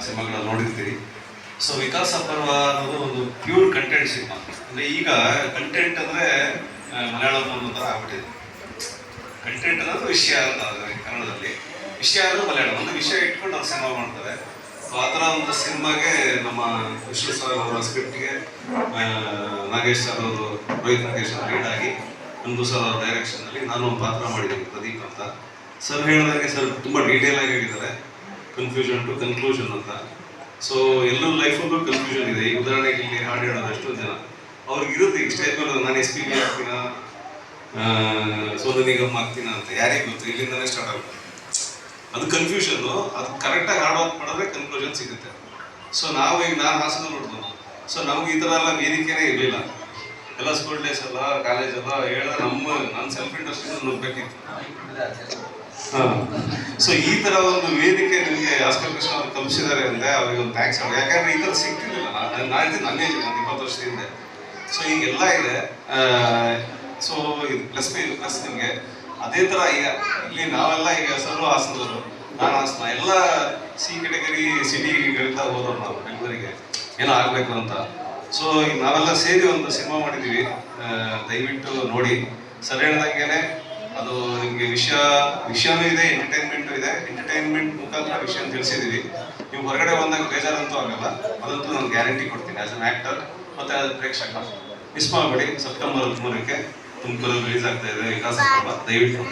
ಸಿನಿಮಾಗಳನ್ನ ನೋಡಿರ್ತೀರಿ. ಸೊ ವಿಕಾಸ ಪರ್ವ ಅನ್ನೋದು ಒಂದು ಪ್ಯೂರ್ ಕಂಟೆಂಟ್ ಸಿನಿಮಾ. ಅಂದರೆ ಈಗ ಕಂಟೆಂಟ್ ಅಂದರೆ ಮಲಯಾಳಂ ಅನ್ನೋ ಥರ ಆಗ್ಬಿಟ್ಟಿದೆ. ಕಂಟೆಂಟ್ ಅನ್ನೋದು ವಿಷಯ ಅಂತ ಕನ್ನಡದಲ್ಲಿ, ವಿಷಯ ಅಂದರೆ ಮಲಯಾಳಂ ಒಂದು ವಿಷಯ ಇಟ್ಕೊಂಡು ನಾವು ಸಿನಿಮಾ ಮಾಡ್ತಾರೆ. ಸೊ ಆ ಥರ ಒಂದು ಸಿನಿಮಾಗೆ ನಮ್ಮ ವಿಷ್ಣು ಸರ್ ಅವರ ಸ್ಕ್ರಿಪ್ಟ್ಗೆ ನಾಗೇಶ್ ಸರ್ ಅವರು, ರೋಹಿತ್ ನಾಗೇಶ್ ಅವರು ಲೀಡ್ ಆಗಿ, ನಂದು ಸರ್ ಅವರ ಡೈರೆಕ್ಷನಲ್ಲಿ ನಾನು ಒಂದು ಪಾತ್ರ ಮಾಡಿದ್ದೀನಿ, ಪ್ರದೀಪ್ ಅಂತ. ಸರ್ ಹೇಳಿದಾಗೆ ಸರ್ ತುಂಬ ಡೀಟೇಲ್ ಆಗಿ ಹೇಳಿದ್ದಾರೆ, ಕನ್ಫ್ಯೂಷನ್ ಟು ಕನ್ಕ್ಲೂಷನ್ ಅಂತ. ಸೊ ಎಲ್ಲರ ಲೈಫಲ್ಲೂ ಕನ್ಫ್ಯೂಷನ್ ಇದೆ. ಈಗ ಉದಾಹರಣೆಗೆ ಇಲ್ಲಿ ಹಾಡು ಹೇಳೋದು ಎಷ್ಟೊಂದು ಜನ ಅವ್ರಿಗೆ ಇರುತ್ತೆ, ಈಗ ಸ್ಟೇಜ್ ಮೇಲೆ ನಾನು SP ಆಗ್ತೀನ, ಸೋನು ನಿಗಮ್ ಆಗ್ತೀನ ಅಂತ ಯಾರಿಗೆ ಗೊತ್ತು, ಇಲ್ಲಿಂದಲೇ ಸ್ಟಾರ್ಟ್ ಆಗುತ್ತೆ. ಅದು ಕನ್ಫ್ಯೂಷನ್ನು, ಅದು ಕರೆಕ್ಟಾಗಿ ಹಾಡು ಮಾಡಿದ್ರೆ ಕನ್ಕ್ಲೂಷನ್ ಸಿಗುತ್ತೆ. ಸೊ ನಾವು ಈಗ ನಾನು ಹಾಸನಲ್ಲಿ ನೋಡ್ಬೋದು. ಸೊ ನಮ್ಗೆ ಈ ಥರ ಎಲ್ಲ ವೇದಿಕೆನೇ ಇರಲಿಲ್ಲ. ಎಲ್ಲ ಸ್ಕೂಲ್ ಡೇಸ್ ಎಲ್ಲ ಕಾಲೇಜ್ ಎಲ್ಲ ಹೇಳಿದ್ರೆ ನಾನು ಸೆಲ್ಫ್ ಇಂಟ್ರೆಸ್ಟ್ ನುಗ್ಬೇಕಿತ್ತು. ಹಾಂ, ಸೊ ಈ ಥರ ಒಂದು ವೇದಿಕೆ ನಿಮಗೆ ಆಸ್ಕರ್ ಕೃಷ್ಣ ಅವರು ಕಲಿಸಿದ್ದಾರೆ ಅಂದರೆ ಅವ್ರಿಗೆ ಒಂದು ಥ್ಯಾಂಕ್ಸ್ ಹೇಳಿ. ಯಾಕಂದರೆ ಈ ಥರ ಸಿಗ್ತಿರ್ಲಿಲ್ಲ. ನಾನು ನನ್ನ ಏಜ್, ನಾನು 20 ವರ್ಷದಿಂದ. ಸೊ ಈಗೆಲ್ಲ ಇದೆ. ಸೊ ಇದು ಪ್ಲಸ್ ನಿಮಗೆ ಅದೇ ಥರ ಈಗ ಇಲ್ಲಿ ನಾವೆಲ್ಲ ಈಗ ಸರ್ವ ಹಾಸನದವರು, ನಾನು ಹಾಸನ, ಎಲ್ಲ C ಕೆಟಗರಿ ಸಿಟಿಗಳಿಂದ ಹೋದವ್ರು ನಾವು ಬೆಂಗಳೂರಿಗೆ ಏನೋ ಆಗಬೇಕು ಅಂತ. ಸೊ ಈಗ ನಾವೆಲ್ಲ ಸೇರಿ ಒಂದು ಸಿನಿಮಾ ಮಾಡಿದ್ದೀವಿ, ದಯವಿಟ್ಟು ನೋಡಿ. ಸರ್ ಹೇಳ್ದಂಗೆ ಅದು ನಿಮಗೆ ವಿಷಯನೂ ಇದೆ, ಎಂಟರ್ಟೈನ್ಮೆಂಟು ಇದೆ. ಎಂಟರ್ಟೈನ್ಮೆಂಟ್ ಮುಖಾಂತರ ವಿಷಯ ತಿಳಿಸಿದ್ದೀವಿ. ನೀವು ಹೊರಗಡೆ ಬಂದಾಗ ಬೇಜಾರಂತೂ ಆಗಲ್ಲ, ಅದಂತೂ ನಾನು ಗ್ಯಾರಂಟಿ ಕೊಡ್ತೀನಿ ಆ್ಯಸ್ ಅನ್ ಆ್ಯಕ್ಟರ್ ಮತ್ತು ಆಸ್ ಪ್ರೇಕ್ಷಕ. ಮಿಸ್ ಮಾಡಬೇಡಿ. ಸೆಪ್ಟೆಂಬರ್ 13ಕ್ಕೆ ತುಮಕೂರಲ್ಲಿ ರಿಲೀಸ್ ಆಗ್ತಾ ಇದೆ ವಿಕಾಸ ಪರ್ವ, ದಯವಿಟ್ಟು.